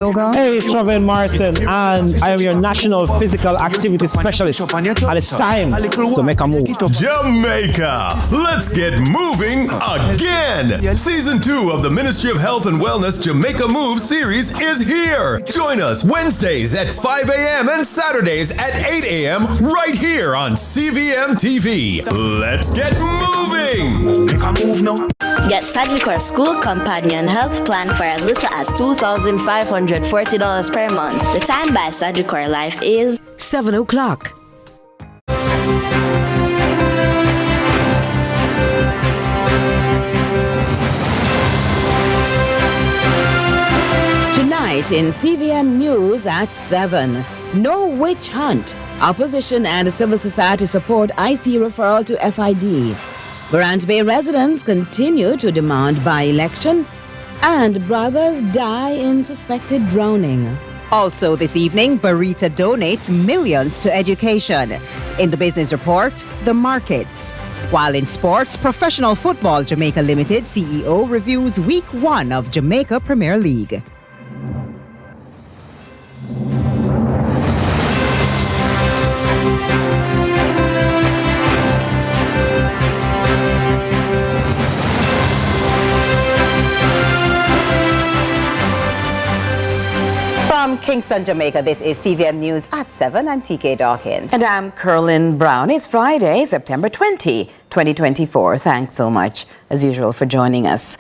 Yoga. Hey, it's Ramon Morrison, and I am your National Physical Activity Specialist. And it's time to make a move. Jamaica, let's get moving again. Season 2 of the Ministry of Health and Wellness Jamaica Move series is here. Join us Wednesdays at 5 a.m. and Saturdays at 8 a.m. right here on CVM TV. Let's get moving. Make a move now. Get Sagicor School Companion Health Plan for as little as $2,540 per month. The time by Sagicor Life is 7 o'clock. Tonight in CVM News at 7. No witch hunt. Opposition and civil society support IC referral to FID. Barita Bay residents continue to demand by-election, and brothers die in suspected drowning. Also this evening, Barita donates millions to education. In the business report, the markets. While in sports, Professional Football Jamaica Limited CEO reviews Week 1 of Jamaica Premier League. From Kingston, Jamaica, this is CVM News at 7. I'm TK Dawkins. And I'm Curlin Brown. It's Friday, September 20, 2024. Thanks so much, as usual, for joining us.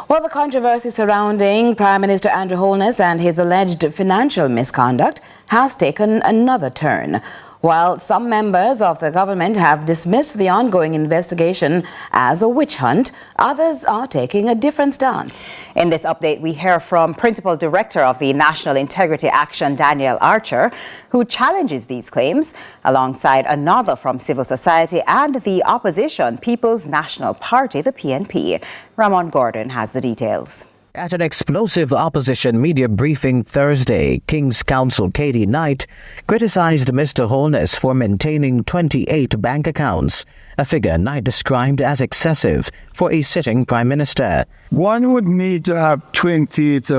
Well, the controversy surrounding Prime Minister Andrew Holness and his alleged financial misconduct has taken another turn. While some members of the government have dismissed the ongoing investigation as a witch hunt, others are taking a different stance. In this update, we hear from Principal Director of the National Integrity Action, Danielle Archer, who challenges these claims, alongside another from civil society and the opposition People's National Party, the PNP. Ramon Gordon has the details. At an explosive opposition media briefing Thursday, King's Counsel Katie Knight criticized Mr. Holness for maintaining 28 bank accounts, a figure Knight described as excessive for a sitting Prime Minister. One would need to have 28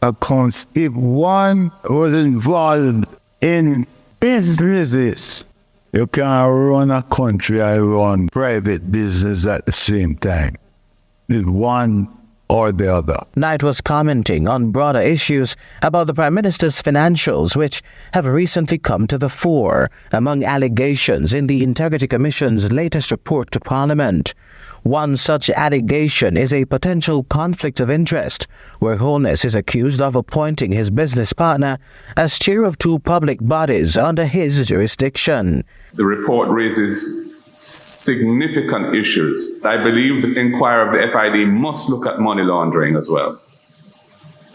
accounts if one was involved in businesses. You can't run a country and run private business at the same time. It's one or the other. Knight was commenting on broader issues about the Prime Minister's financials, which have recently come to the fore among allegations in the Integrity Commission's latest report to Parliament. One such allegation is a potential conflict of interest, where Holness is accused of appointing his business partner as chair of two public bodies under his jurisdiction. The report raises significant issues. I believe the inquiry of the FID must look at money laundering as well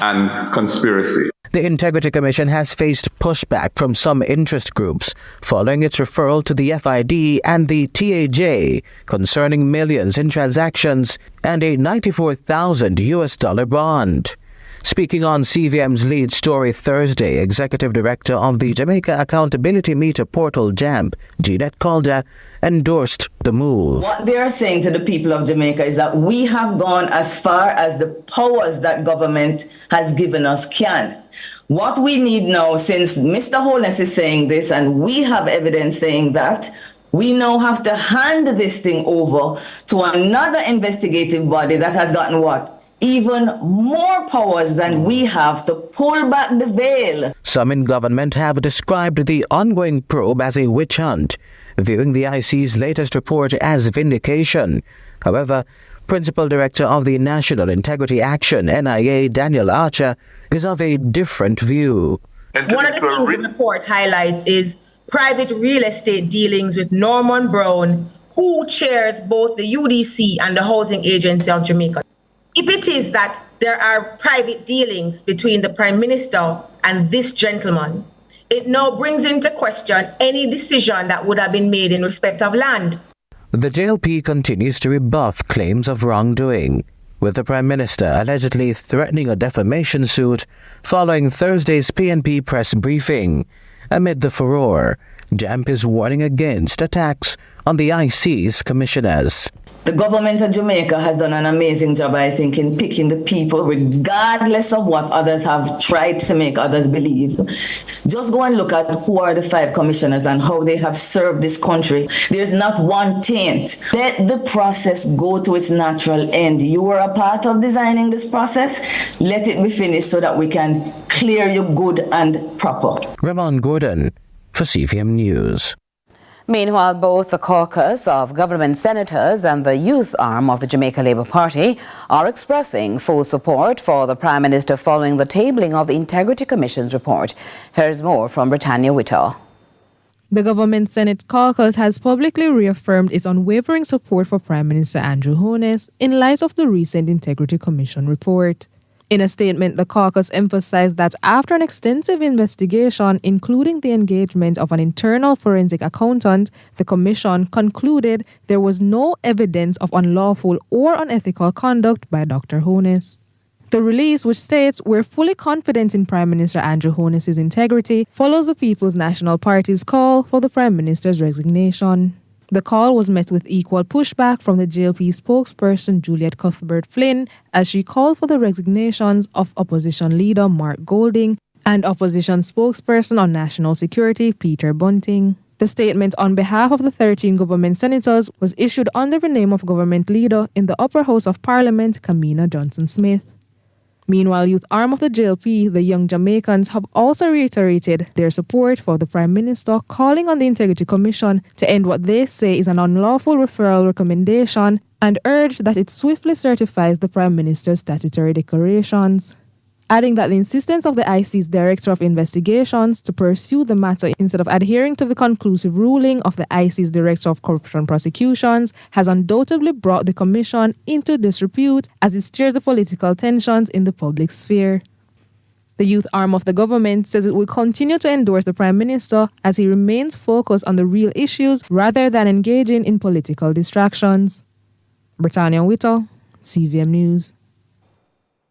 and conspiracy. The Integrity Commission has faced pushback from some interest groups following its referral to the FID and the TAJ concerning millions in transactions and a $94,000 bond. Speaking on CVM's lead story Thursday, Executive Director of the Jamaica Accountability Meter Portal, JAMP, Jeanette Calder, endorsed the move. What they are saying to the people of Jamaica is that we have gone as far as the powers that government has given us can. What we need now, since Mr. Holness is saying this and we have evidence saying that, we now have to hand this thing over to another investigative body that has gotten what? Even more powers than we have to pull back the veil. Some in government have described the ongoing probe as a witch hunt, viewing the IC's latest report as vindication. However, Principal Director of the National Integrity Action, NIA, Danielle Archer, is of a different view. One of the things the report highlights is private real estate dealings with Ramon Brown, who chairs both the UDC and the Housing Agency of Jamaica. If it is that there are private dealings between the Prime Minister and this gentleman, it now brings into question any decision that would have been made in respect of land. The JLP continues to rebuff claims of wrongdoing, with the Prime Minister allegedly threatening a defamation suit following Thursday's PNP press briefing. Amid the furore, JAMP is warning against attacks on the IC's commissioners. The government of Jamaica has done an amazing job, I think, in picking the people, regardless of what others have tried to make others believe. Just go and look at who are the 5 commissioners and how they have served this country. There's not one taint. Let the process go to its natural end. You were a part of designing this process. Let it be finished so that we can clear you good and proper. Ramon Gordon for CVM News. Meanwhile, both the caucus of government senators and the youth arm of the Jamaica Labour Party are expressing full support for the Prime Minister following the tabling of the Integrity Commission's report. Here's more from Britannia Whittle. The Government Senate caucus has publicly reaffirmed its unwavering support for Prime Minister Andrew Holness in light of the recent Integrity Commission report. In a statement, the caucus emphasized that after an extensive investigation, including the engagement of an internal forensic accountant, the commission concluded there was no evidence of unlawful or unethical conduct by Dr. Holness. The release, which states, "We're fully confident in Prime Minister Andrew Holness's integrity," follows the People's National Party's call for the Prime Minister's resignation. The call was met with equal pushback from the JLP spokesperson Juliet Cuthbert-Flynn as she called for the resignations of opposition leader Mark Golding and opposition spokesperson on national security Peter Bunting. The statement on behalf of the 13 government senators was issued under the name of government leader in the upper house of Parliament, Kamina Johnson-Smith. Meanwhile, youth arm of the JLP, the Young Jamaicans, have also reiterated their support for the Prime Minister, calling on the Integrity Commission to end what they say is an unlawful referral recommendation and urge that it swiftly certifies the Prime Minister's statutory declarations. Adding that the insistence of the IC's Director of Investigations to pursue the matter instead of adhering to the conclusive ruling of the IC's Director of Corruption Prosecutions has undoubtedly brought the Commission into disrepute as it stirs the political tensions in the public sphere. The youth arm of the government says it will continue to endorse the Prime Minister as he remains focused on the real issues rather than engaging in political distractions. Britannia Whittle, CVM News.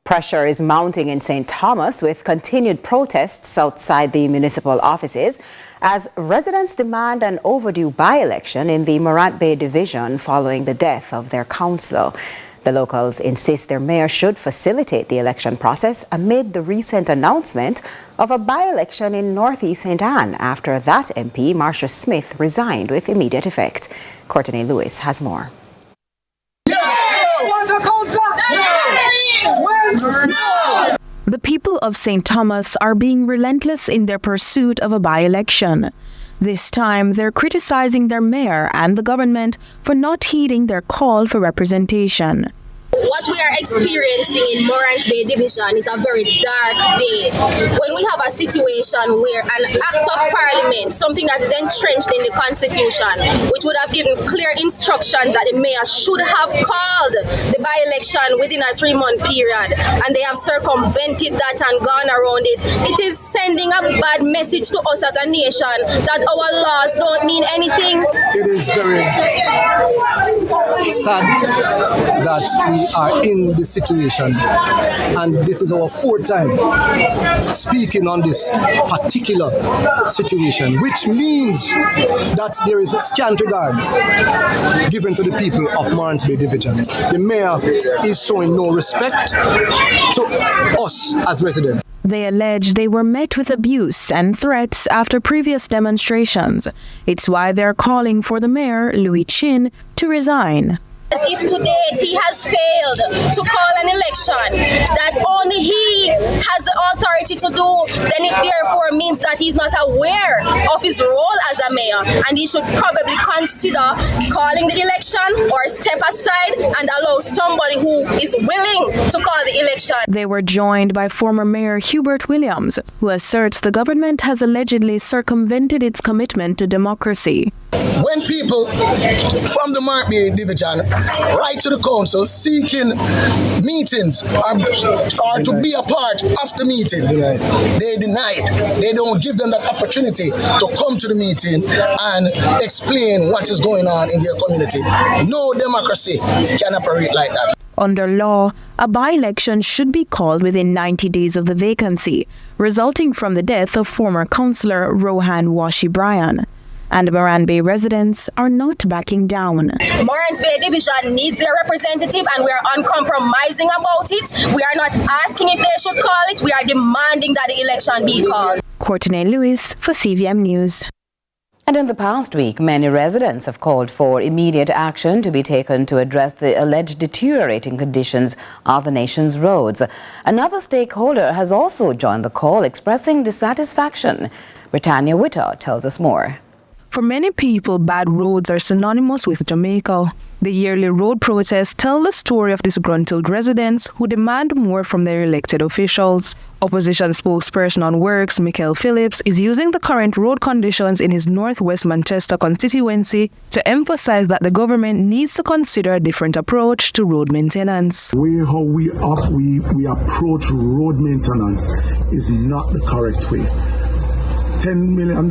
Pressure is mounting in St. Thomas with continued protests outside the municipal offices as residents demand an overdue by-election in the Morant Bay division following the death of their councillor. The locals insist their mayor should facilitate the election process amid the recent announcement of a by-election in Northeast St. Anne after that MP, Marcia Smith, resigned with immediate effect. Courtney Lewis has more. The people of St. Thomas are being relentless in their pursuit of a by-election. This time, they're criticizing their mayor and the government for not heeding their call for representation. What we are experiencing in Morant Bay Division is a very dark day. When we have a situation where an act of parliament, something that is entrenched in the constitution, which would have given clear instructions that the mayor should have called the by-election within a 3-month period, and they have circumvented that and gone around it, it is sending a bad message to us as a nation that our laws don't mean anything. It is very sad that we are in this situation, and this is our 4th time speaking on this particular situation, which means that there is scant regards given to the people of Morant Bay Division. The mayor is showing no respect to us as residents. They allege they were met with abuse and threats after previous demonstrations. It's why they're calling for the mayor, Louis Chin, to resign. As if to date he has failed to call an election that only he has the authority to do, then it therefore means that he's not aware of his role as a mayor, and he should probably consider calling the election or step aside and allow somebody who is willing to call the election. They were joined by former Mayor Hubert Williams, who asserts the government has allegedly circumvented its commitment to democracy. When people from the Morant Bay Division write to the council seeking meetings or to be a part of the meeting, they deny it. They don't give them that opportunity to come to the meeting and explain what is going on in their community. No democracy can operate like that. Under law, a by-election should be called within 90 days of the vacancy, resulting from the death of former councillor Rohan Washi Bryan. And Moran Bay residents are not backing down. Morant Bay Division needs their representative and we are uncompromising about it. We are not asking if they should call it. We are demanding that the election be called. Courtney Lewis for CVM News. And in the past week, many residents have called for immediate action to be taken to address the alleged deteriorating conditions of the nation's roads. Another stakeholder has also joined the call, expressing dissatisfaction. Britannia Witter tells us more. For many people, bad roads are synonymous with Jamaica. The yearly road protests tell the story of disgruntled residents who demand more from their elected officials. Opposition spokesperson on Works, Michael Phillips, is using the current road conditions in his Northwest Manchester constituency to emphasize that the government needs to consider a different approach to road maintenance. How we approach road maintenance is not the correct way. $10 million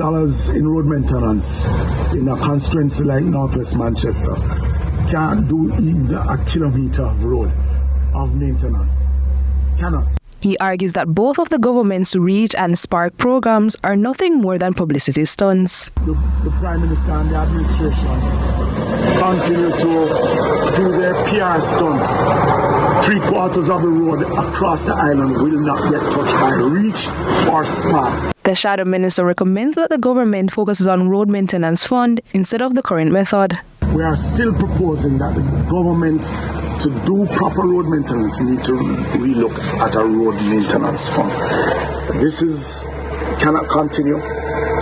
in road maintenance in a constituency like Northwest Manchester can't do even a kilometer of road of maintenance. Cannot. He argues that both of the government's REACH and Spark programs are nothing more than publicity stunts. The Prime Minister and the administration continue to do their PR stunt. 3/4 of the road across the island will not get touched by REACH or Spark. The Shadow Minister recommends that the government focuses on road maintenance fund instead of the current method. We are still proposing that the government, to do proper road maintenance, need to relook at a road maintenance fund. This cannot continue.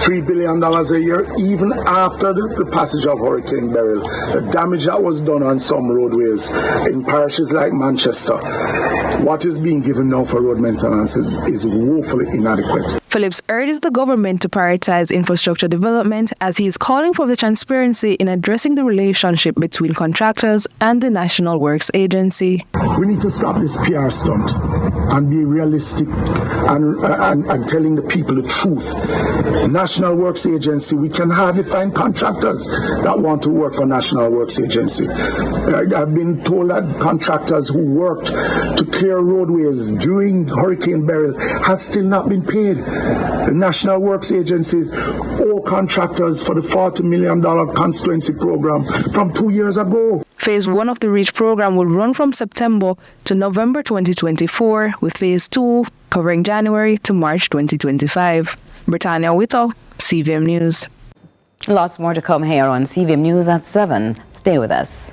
$3 billion a year, even after the passage of Hurricane Beryl. The damage that was done on some roadways in parishes like Manchester. What is being given now for road maintenance is woefully inadequate. Phillips urges the government to prioritize infrastructure development as he is calling for the transparency in addressing the relationship between contractors and the National Works Agency. We need to stop this PR stunt and be realistic and telling the people the truth. National Works Agency, we can hardly find contractors that want to work for National Works Agency. I've been told that contractors who worked to clear roadways during Hurricane Beryl has still not been paid. The National Works Agency owe contractors for the $40 million constituency program from 2 years ago. Phase 1 of the REACH program will run from September to November 2024, with Phase 2 covering January to March 2025. Britannia Witter, CVM News. Lots more to come here on CVM News at 7. Stay with us.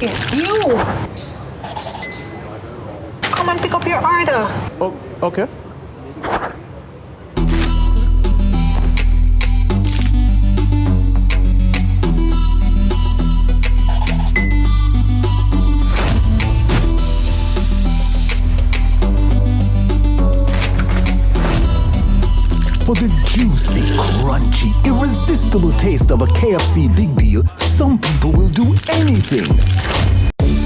It's you! Come and pick up your order. Oh, okay. For the juicy, crunchy, irresistible taste of a KFC Big Deal, some people will do anything.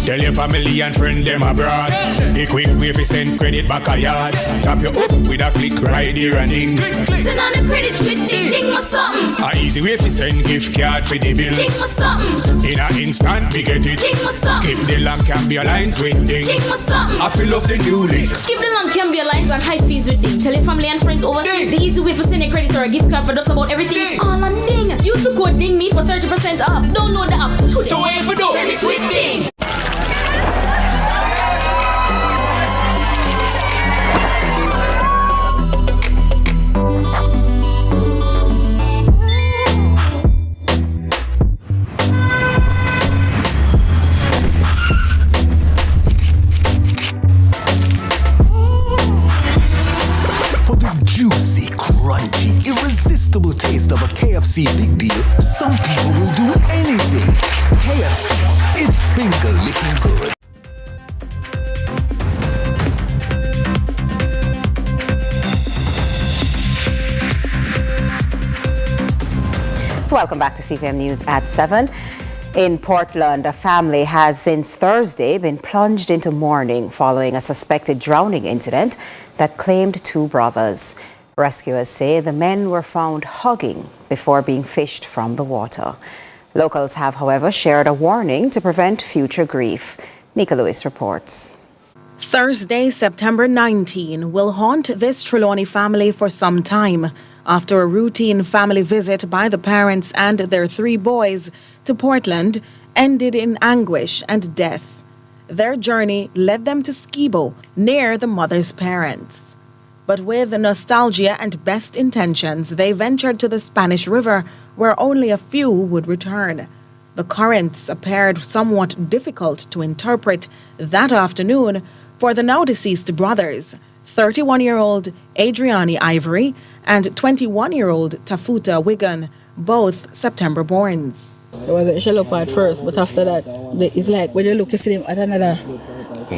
Tell your family and friend them abroad. The quick way fi send credit back a yard. Tap you up with a click right here and ding. Send on the credit with ding ding or something. A easy way fi send gift card for the bill. Ding or something. In a instant we get it. Ding or something. Skip the long Cambia lines with ding. Ding or something. I fill up the new link. Skip the long Cambia lines and high fees with ding. Tell your family and friends overseas the easy way for sending credit or a gift card for just about everything is all on ding. Use the code ding me for 30% off. Download the app today. So wait for Send it with ding. Juicy, crunchy, irresistible taste of a KFC Big Deal, some people will do anything. KFC, it's finger licking good. Welcome back to CVM News at 7. In Portland, a family has since Thursday been plunged into mourning following a suspected drowning incident that claimed 2 brothers. Rescuers say the men were found hugging before being fished from the water. Locals have, however, shared a warning to prevent future grief. Nika Lewis reports. Thursday, September 19, will haunt this Trelawney family for some time after a routine family visit by the parents and their 3 boys to Portland ended in anguish and death. Their journey led them to Skibo, near the mother's parents. But with nostalgia and best intentions, they ventured to the Spanish River, where only a few would return. The currents appeared somewhat difficult to interpret that afternoon for the now deceased brothers, 31-year-old Adriani Ivory and 21-year-old Tafuta Wigan, both September-borns. It was a shallow part first, but after that, it's like when you look, you see them at another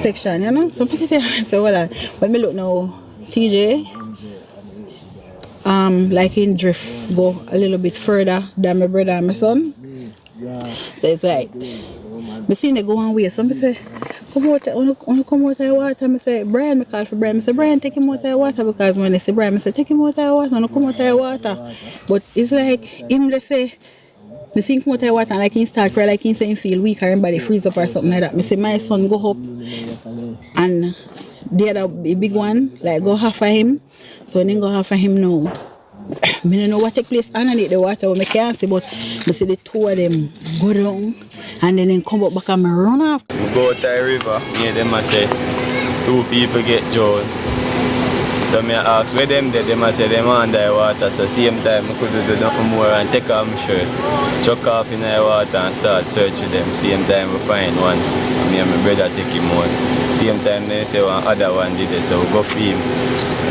section, you know? So when we look now, TJ, like in drift, go a little bit further than my brother and my son. So it's like, I see them go one way, so I say, come out of the water. I say, Brian, I call for Brian. I say, Brian, take him out of the water, because when I say Brian, I say, take him out of the water, I come out of the water. But it's like, him, let's say, I see him come out of the water, and like he start cry, like he say he feel weak, or his body freeze up or something like that. I say, my son go up, and the other big one, like go half of him. So when he go half of him now, I don't know what take place underneath the water, I can't see, but I see the 2 of them go down, and then they come up back and run off. We go to the river, me and them I say, 2 people get drowned. So I ask where them did, them I say them under the water, so same time I could do nothing more and take off my shirt, chuck off in the water and start searching them. Same time we find one, me and my brother take him out. Same time they say one other one did it, so we go for him.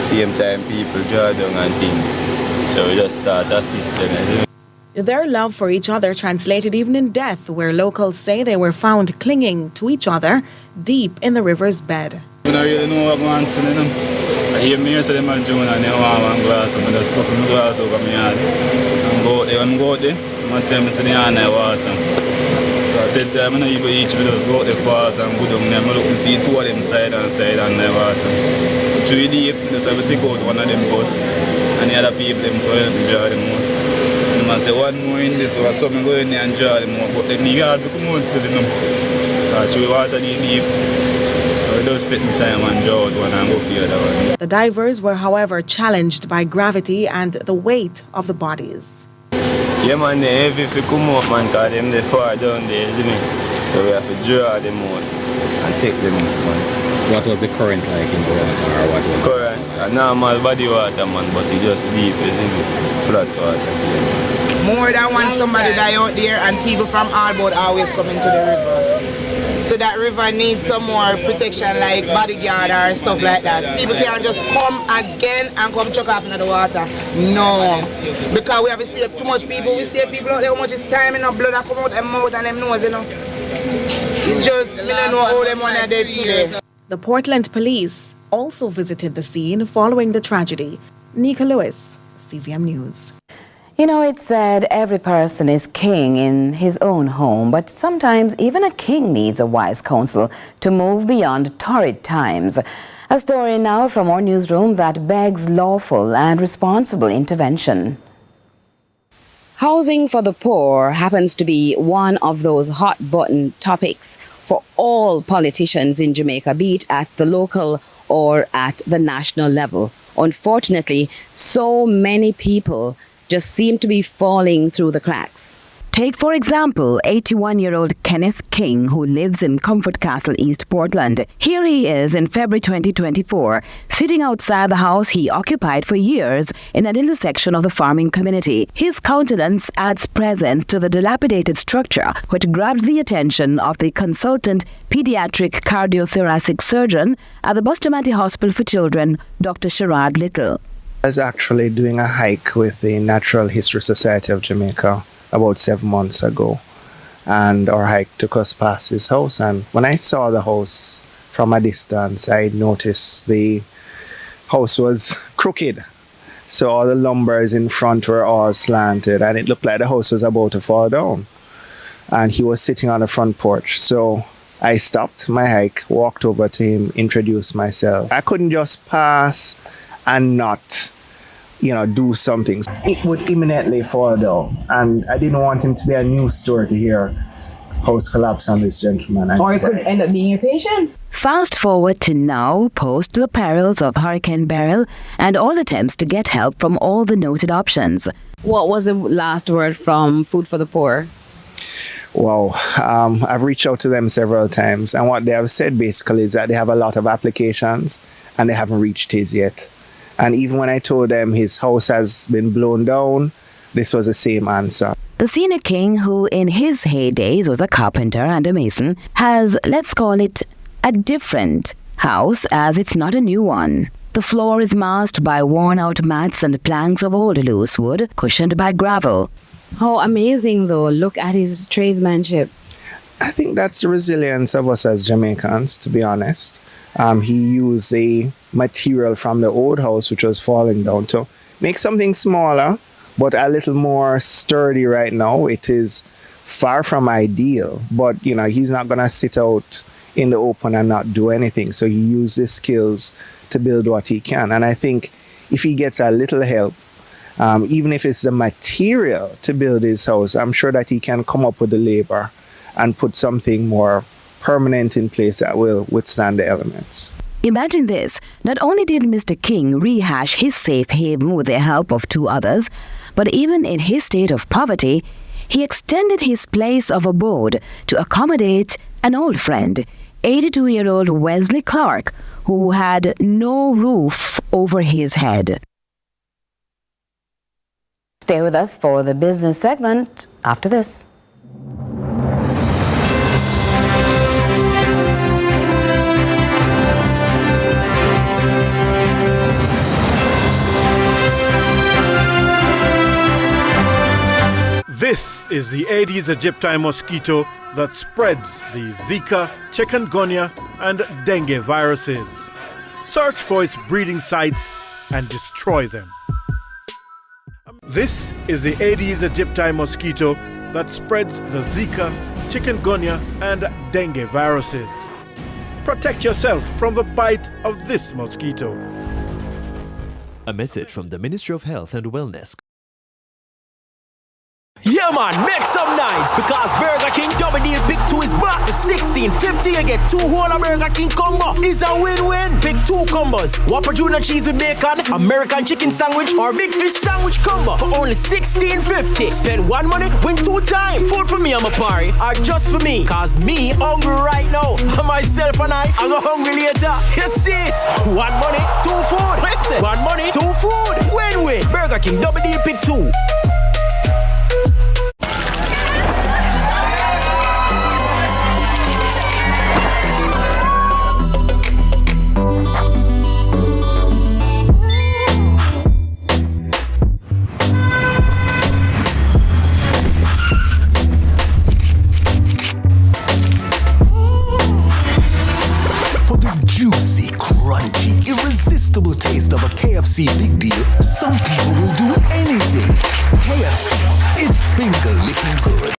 Same time people draw down and things, so we just start assisting. Their love for each other translated even in death, where locals say they were found clinging to each other deep in the river's bed. I don't really know what I'm saying. I hear me say them are doing and they want one glass, so I just stuff my glass over my head. And go out there, when I go out there, I tell me say they are in the water. So I said, I'm not even each, we just go out there fast and go down there. I look and see 2 of them side and side and the water. 3 deep, just have to take out one of them bus, and the other people them go help me draw them out. And I say one more in this, so I saw me go in there and draw them out, but then you have to come out still, you know. Because the water deep. The divers were, however, challenged by gravity and the weight of the bodies. Yeah, man, they're heavy if you come out, man, because they're far down there, isn't it? So we have to draw them out and take them out, man. What was the current like in the water, or what was current? A normal body water, man, but it's just deep, isn't it? Flat water, see. More than one somebody die out there, and people from all about always come into the river. So that river needs some more protection, like bodyguard or stuff like that. People can't just come again and come chuck off into the water. No. Because we have to save too much people. We save people out there how much is time in the blood that come out their mouth and them nose, you know. It's just, we don't know how them one are dead today. The Portland police also visited the scene following the tragedy. Nika Lewis, CVM News. You know, it's said every person is king in his own home, but sometimes even a king needs a wise counsel to move beyond torrid times. A story now from our newsroom that begs lawful and responsible intervention. Housing for the poor happens to be one of those hot-button topics for all politicians in Jamaica, be it at the local or at the national level. Unfortunately, so many people just seem to be falling through the cracks. Take, for example, 81-year-old Kenneth King, who lives in Comfort Castle, East Portland. Here he is in February 2024, sitting outside the house he occupied for years in an intersection of the farming community. His countenance adds presence to the dilapidated structure, which grabs the attention of the consultant pediatric cardiothoracic surgeon at the Bustamante Hospital for Children, Dr. Sherrod Little. I was actually doing a hike with the Natural History Society of Jamaica about 7 months ago, and our hike took us past his house, and when I saw the house from a distance, I noticed the house was crooked. So all the lumbers in front were all slanted, and it looked like the house was about to fall down, and he was sitting on the front porch. So I stopped my hike, walked over to him, introduced myself. I couldn't just pass and not do something. It would imminently fall down, and I didn't want him to be a news story to hear house collapse on this gentleman. Or it could end up being your patient. Fast forward to now, post the perils of Hurricane Beryl and all attempts to get help from all the noted options. What was the last word from Food for the Poor? Wow, I've reached out to them several times, and what they have said basically is that they have a lot of applications and they haven't reached his yet. And even when I told them his house has been blown down, this was the same answer. The senior king, who in his heydays was a carpenter and a mason, has, let's call it, a different house, as it's not a new one. The floor is masked by worn-out mats and planks of old loose wood, cushioned by gravel. How amazing, though. Look at his tradesmanship. I think that's the resilience of us as Jamaicans, to be honest. He used a material from the old house, which was falling down, to make something smaller, but a little more sturdy right now. It is far from ideal, but he's not going to sit out in the open and not do anything. So he used his skills to build what he can. And I think if he gets a little help, even if it's the material to build his house, I'm sure that he can come up with the labor and put something more permanent in place that will withstand the elements. Imagine this. Not only did Mr. King rehash his safe haven with the help of two others, but even in his state of poverty, he extended his place of abode to accommodate an old friend, 82-year-old Wesley Clark, who had no roof over his head. Stay with us for the business segment after this. This is the Aedes aegypti mosquito that spreads the Zika, chikungunya, and dengue viruses. Search for its breeding sites and destroy them. This is the Aedes aegypti mosquito that spreads the Zika, chikungunya, and dengue viruses. Protect yourself from the bite of this mosquito. A message from the Ministry of Health and Wellness. Yeah man, make some noise because Burger King Double Deal Big 2 is back. The $16.50 you get 2 whole of Burger King combo is a win-win. Big 2 combos, Whopper Junior Cheese with Bacon, American Chicken Sandwich or Big Fish Sandwich combo for only $16.50. Spend one money, win 2 times. Food for me and my party are just for me, cause me hungry right now. Myself and I go hungry later. You see it? One money, 2 food. Listen, one money, 2 food. Win-win. Burger King Double Deal Big 2. Juicy, crunchy, irresistible taste of a KFC big deal, some people will do anything. KFC, it's finger licking good.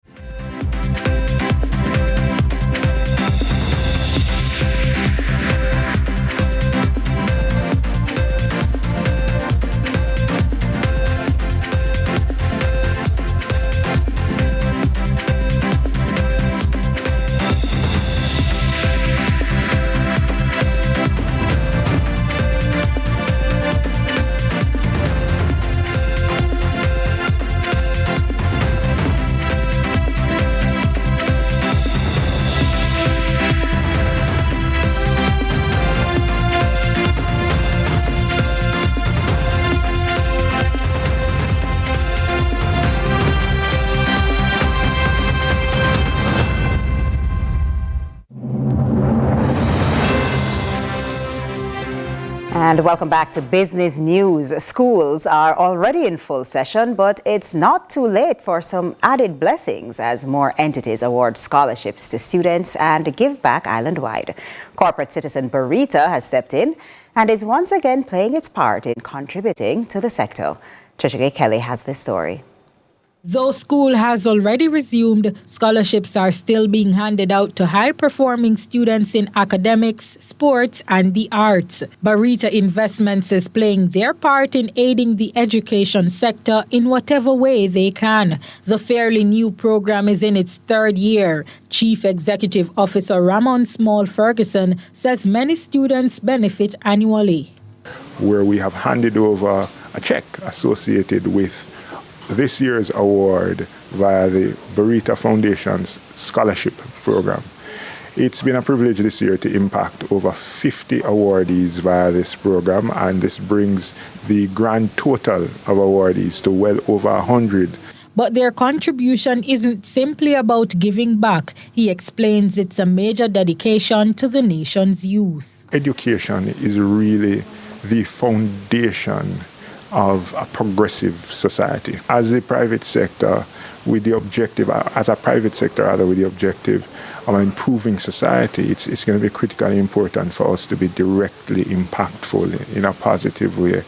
And welcome back to Business News. Schools are already in full session, but it's not too late for some added blessings as more entities award scholarships to students and give back island-wide. Corporate citizen Barita has stepped in and is once again playing its part in contributing to the sector. Trisha Kelly has this story. Though school has already resumed, scholarships are still being handed out to high-performing students in academics, sports, and the arts. Barita Investments is playing their part in aiding the education sector in whatever way they can. The fairly new program is in its third year. Chief Executive Officer Ramon Ferguson says many students benefit annually. Where we have handed over a check associated with this year's award via the Barita Foundation's scholarship program. It's been a privilege this year to impact over 50 awardees via this program, and this brings the grand total of awardees to well over 100. But their contribution isn't simply about giving back. He explains it's a major dedication to the nation's youth. Education is really the foundation of a progressive society. As a private sector, with the objective of improving society, it's going to be critically important for us to be directly impactful in a positive way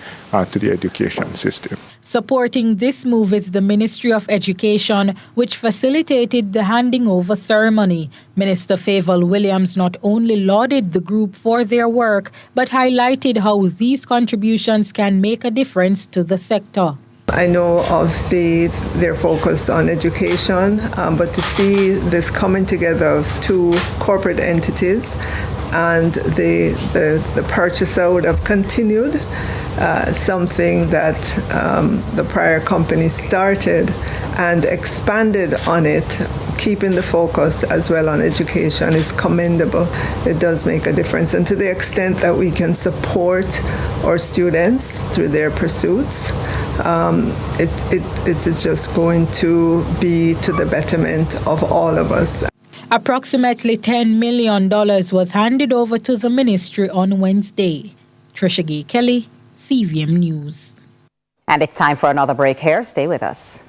to the education system. Supporting this move is the Ministry of Education, which facilitated the handing over ceremony. Minister Favour Williams not only lauded the group for their work, but highlighted how these contributions can make a difference to the sector. I know of their focus on education, but to see this coming together of two corporate entities and the purchase out of continued, something that the prior company started and expanded on it, keeping the focus as well on education is commendable. It does make a difference. And to the extent that we can support our students through their pursuits, it is just going to be to the betterment of all of us. Approximately $10 million was handed over to the ministry on Wednesday. Trisha Gay Kelly, CVM News. And it's time for another break here. Stay with us.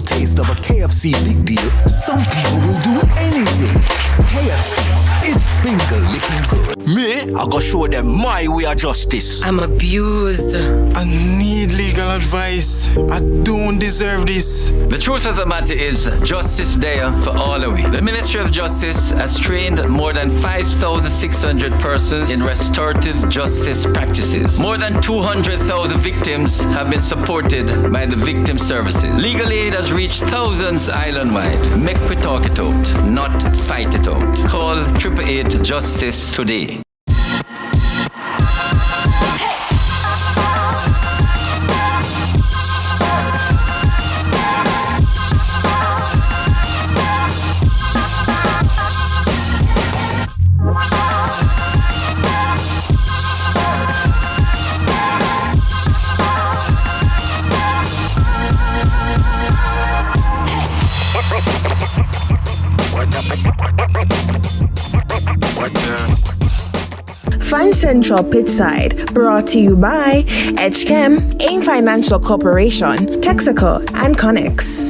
Taste of a KFC big deal, some people will do anything. KFC, it's finger licking good. Me, I gotta show them my way of justice. I'm abused. I need legal advice. I don't deserve this. The truth of the matter is, justice there for all of we. The Ministry of Justice has trained more than 5,600 persons in restorative justice practices. More than 200,000 victims have been supported by the victim services. Legal aid has reached thousands island-wide. Make we talk it out, not fight it out. Call 888 Justice today. Fan Central Pitside, brought to you by Edgechem, AIM Financial Corporation, Texaco, and Connex.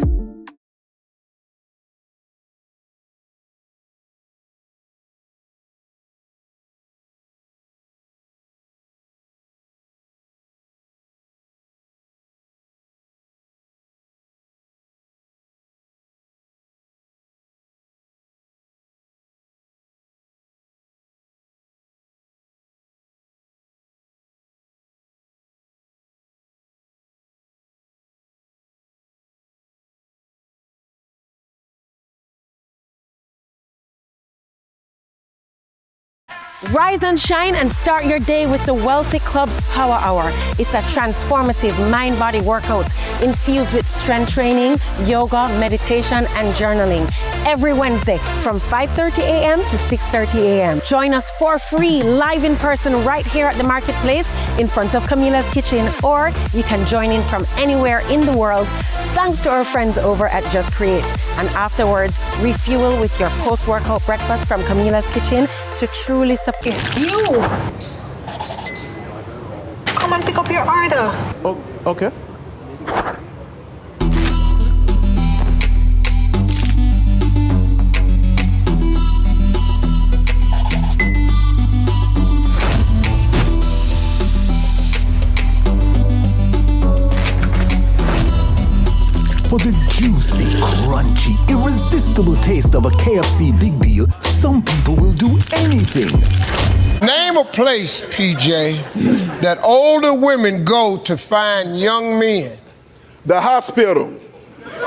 Rise and shine and start your day with the Wealthy Club's Power Hour. It's a transformative mind-body workout infused with strength training, yoga, meditation, and journaling. Every Wednesday from 5:30 a.m. to 6:30 a.m. Join us for free, live in person right here at the marketplace in front of Camila's Kitchen, or you can join in from anywhere in the world thanks to our friends over at Just Create. And afterwards, refuel with your post-workout breakfast from Camila's Kitchen to truly support you. Come and pick up your order. Oh, okay. For the juicy, crunchy, irresistible taste of a KFC Big Deal, some people will do anything. Name a place, PJ, that older women go to find young men. The hospital.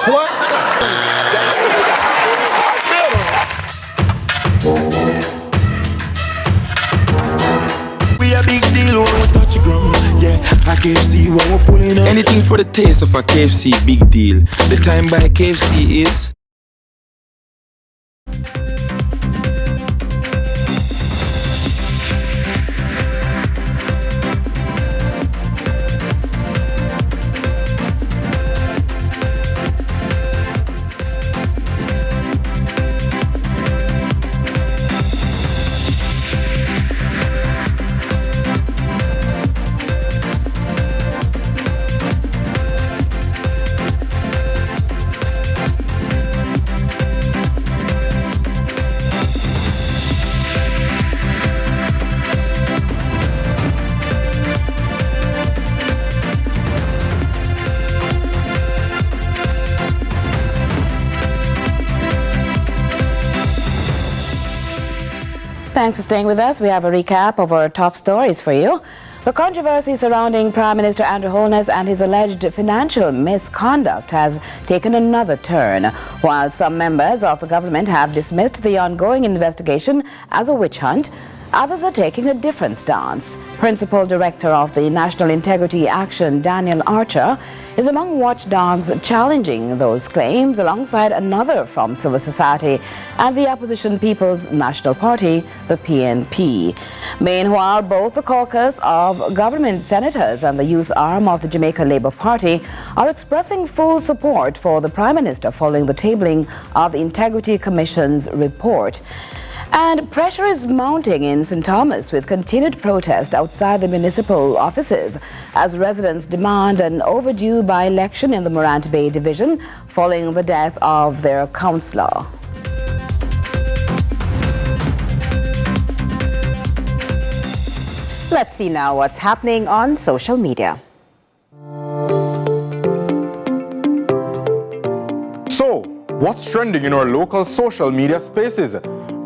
What? We a big deal when we touch the ground. Yeah, a KFC when we're pulling up. Anything for the taste of a KFC big deal. The time by KFC is... Thanks for staying with us. We have a recap of our top stories for you. The controversy surrounding Prime Minister Andrew Holness and his alleged financial misconduct has taken another turn. While some members of the government have dismissed the ongoing investigation as a witch hunt, others are taking a different stance. Principal Director of the National Integrity Action, Danielle Archer, is among watchdogs challenging those claims alongside another from civil society and the opposition People's National Party, the PNP. Meanwhile, both the caucus of government senators and the youth arm of the Jamaica Labour Party are expressing full support for the Prime Minister following the tabling of the Integrity Commission's report. And pressure is mounting in St. Thomas with continued protest outside the municipal offices as residents demand an overdue by-election in the Morant Bay division following the death of their councillor. Let's see now what's happening on social media. So, what's trending in our local social media spaces?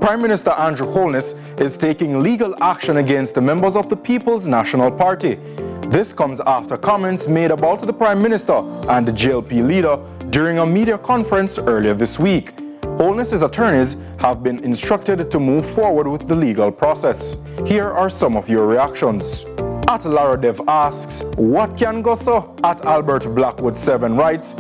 Prime Minister Andrew Holness is taking legal action against the members of the People's National Party. This comes after comments made about the Prime Minister and the JLP leader during a media conference earlier this week. Holness's attorneys have been instructed to move forward with the legal process. Here are some of your reactions. At Lara Dev asks, what can go so? At Albert Blackwood 7 writes,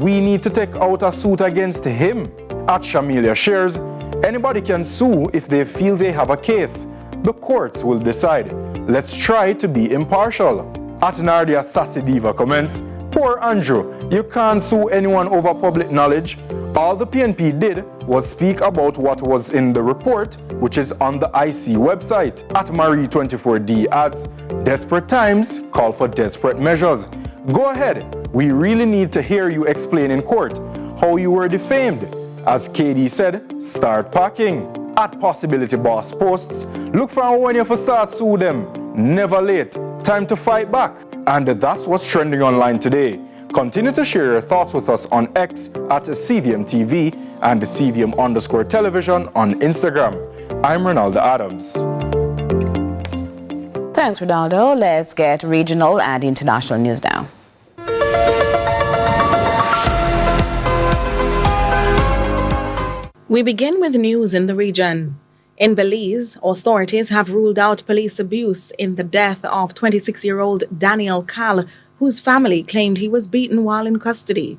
we need to take out a suit against him. At Shamilia shares, anybody can sue if they feel they have a case. The courts will decide. Let's try to be impartial. At Nardia Sassy Diva comments, poor Andrew, you can't sue anyone over public knowledge. All the PNP did was speak about what was in the report, which is on the IC website. At Marie24D adds, desperate times call for desperate measures. Go ahead, we really need to hear you explain in court how you were defamed. As KD said, start packing. At Possibility Boss posts, look for when you start sue them. Never late. Time to fight back. And that's what's trending online today. Continue to share your thoughts with us on X at CVM TV and CVM_television on Instagram. I'm Ronaldo Adams. Thanks, Ronaldo. Let's get regional and international news now. We begin with news in the region. In Belize, authorities have ruled out police abuse in the death of 26-year-old Danielle Cal, whose family claimed he was beaten while in custody.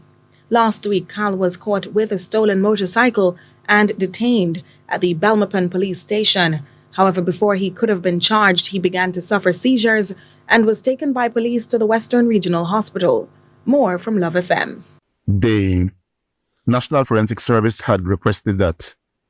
Last week, Cal was caught with a stolen motorcycle and detained at the Belmopan police station. However, before he could have been charged, he began to suffer seizures and was taken by police to the Western Regional Hospital. More from Love FM. The National Forensic Service had requested that